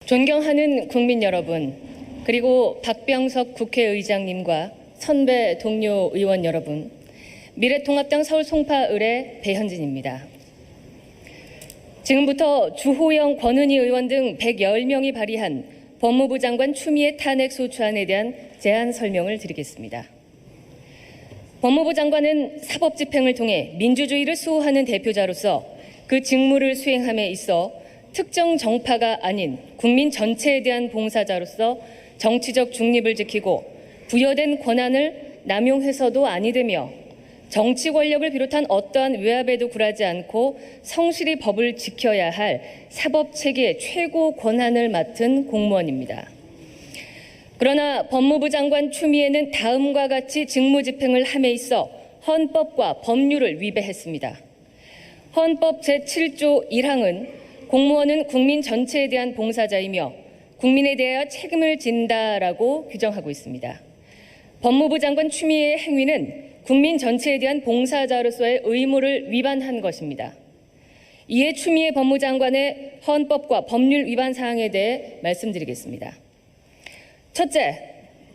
존경하는 국민 여러분, 그리고 박병석 국회의장님과 선배 동료 의원 여러분, 미래통합당 서울 송파을의 배현진입니다. 지금부터 주호영, 권은희 의원 등 110명이 발의한 법무부 장관 추미애 탄핵 소추안에 대한 제안 설명을 드리겠습니다. 법무부 장관은 사법집행을 통해 민주주의를 수호하는 대표자로서 그 직무를 수행함에 있어 특정 정파가 아닌 국민 전체에 대한 봉사자로서 정치적 중립을 지키고 부여된 권한을 남용해서도 아니 되며 정치 권력을 비롯한 어떠한 외압에도 굴하지 않고 성실히 법을 지켜야 할 사법체계의 최고 권한을 맡은 공무원입니다. 그러나 법무부 장관 추미애는 다음과 같이 직무 집행을 함에 있어 헌법과 법률을 위배했습니다. 헌법 제7조 1항은 공무원은 국민 전체에 대한 봉사자이며 국민에 대하여 책임을 진다라고 규정하고 있습니다. 법무부 장관 추미애의 행위는 국민 전체에 대한 봉사자로서의 의무를 위반한 것입니다. 이에 추미애 법무장관의 헌법과 법률 위반 사항에 대해 말씀드리겠습니다. 첫째,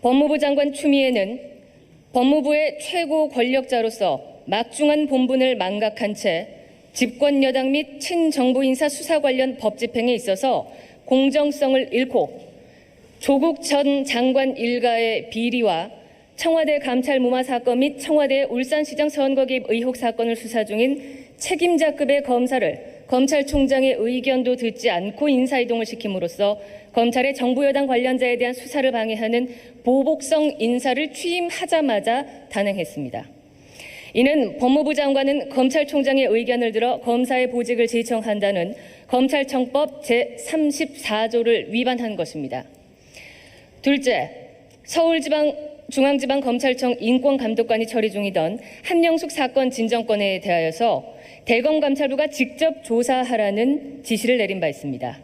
법무부 장관 추미애는 법무부의 최고 권력자로서 막중한 본분을 망각한 채 집권 여당 및 친정부 인사 수사 관련 법 집행에 있어서 공정성을 잃고 조국 전 장관 일가의 비리와 청와대 감찰 무마 사건 및 청와대 울산시장 선거 개입 의혹 사건을 수사 중인 책임자급의 검사를 검찰총장의 의견도 듣지 않고 인사이동을 시킴으로써 검찰의 정부 여당 관련자에 대한 수사를 방해하는 보복성 인사를 취임하자마자 단행했습니다. 이는 법무부 장관은 검찰총장의 의견을 들어 검사의 보직을 제청한다는 검찰청법 제34조를 위반한 것입니다. 둘째, 서울중앙지방검찰청 인권감독관이 처리 중이던 한명숙 사건 진정권에 대하여서 대검감찰부가 직접 조사하라는 지시를 내린 바 있습니다.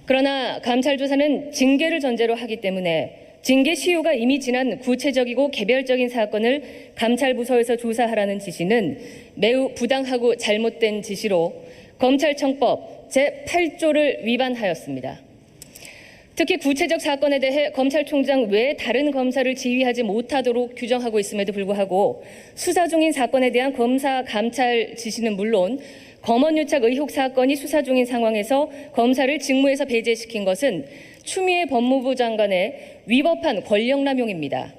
그러나 감찰 조사는 징계를 전제로 하기 때문에 징계 시효가 이미 지난 구체적이고 개별적인 사건을 감찰부서에서 조사하라는 지시는 매우 부당하고 잘못된 지시로 검찰청법 제8조를 위반하였습니다. 특히 구체적 사건에 대해 검찰총장 외 다른 검사를 지휘하지 못하도록 규정하고 있음에도 불구하고 수사 중인 사건에 대한 검사 감찰 지시는 물론 검언유착 의혹 사건이 수사 중인 상황에서 검사를 직무에서 배제시킨 것은 추미애 법무부 장관의 위법한 권력남용입니다.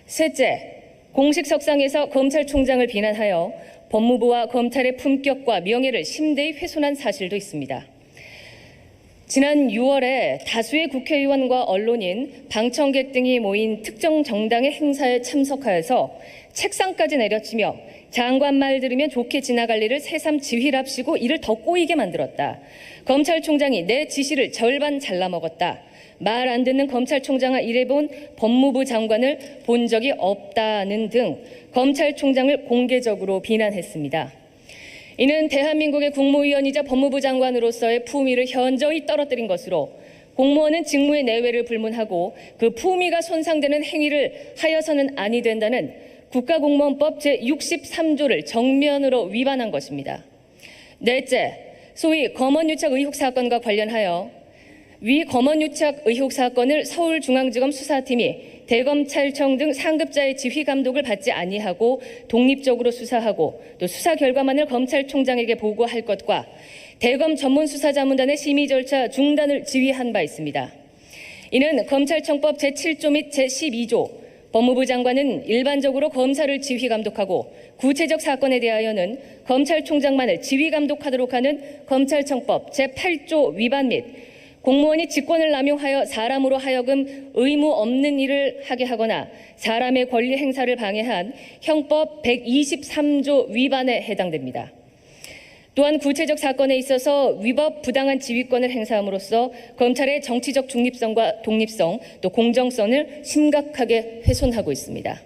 셋째, 공식석상에서 검찰총장을 비난하여 법무부와 검찰의 품격과 명예를 심대히 훼손한 사실도 있습니다. 지난 6월에 다수의 국회의원과 언론인, 방청객 등이 모인 특정 정당의 행사에 참석하여서 책상까지 내려치며 장관 말 들으면 좋게 지나갈 일을 새삼 지휘랍시고 이를 더 꼬이게 만들었다. 검찰총장이 내 지시를 절반 잘라먹었다. 말 안 듣는 검찰총장아 일해본 법무부 장관을 본 적이 없다는 등 검찰총장을 공개적으로 비난했습니다. 이는 대한민국의 국무위원이자 법무부 장관으로서의 품위를 현저히 떨어뜨린 것으로 공무원은 직무의 내외를 불문하고 그 품위가 손상되는 행위를 하여서는 아니 된다는 국가공무원법 제63조를 정면으로 위반한 것입니다. 넷째, 소위 검언유착 의혹 사건과 관련하여 위 검언유착 의혹 사건을 서울중앙지검 수사팀이 대검찰청 등 상급자의 지휘 감독을 받지 아니하고 독립적으로 수사하고 또 수사 결과만을 검찰총장에게 보고할 것과 대검 전문수사자문단의 심의 절차 중단을 지휘한 바 있습니다. 이는 검찰청법 제7조 및 제12조 법무부 장관은 일반적으로 검사를 지휘 감독하고 구체적 사건에 대하여는 검찰총장만을 지휘 감독하도록 하는 검찰청법 제8조 위반 및 공무원이 직권을 남용하여 사람으로 하여금 의무 없는 일을 하게 하거나 사람의 권리 행사를 방해한 형법 123조 위반에 해당됩니다. 또한 구체적 사건에 있어서 위법 부당한 지휘권을 행사함으로써 검찰의 정치적 중립성과 독립성 또 공정성을 심각하게 훼손하고 있습니다.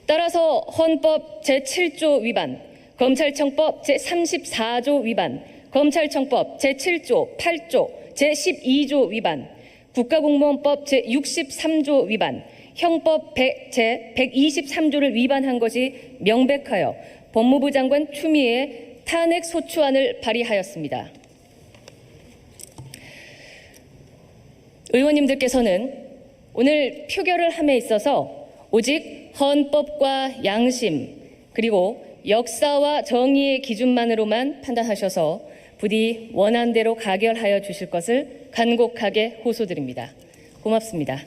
따라서 헌법 제7조 위반, 검찰청법 제34조 위반, 검찰청법 제7조, 8조, 제12조 위반, 국가공무원법 제63조 위반, 형법 제123조를 위반한 것이 명백하여 법무부 장관 추미애 탄핵 소추안을 발의하였습니다. 의원님들께서는 오늘 표결을 함에 있어서 오직 헌법과 양심 그리고 역사와 정의의 기준만으로만 판단하셔서 부디 원안대로 가결하여 주실 것을 간곡하게 호소드립니다. 고맙습니다.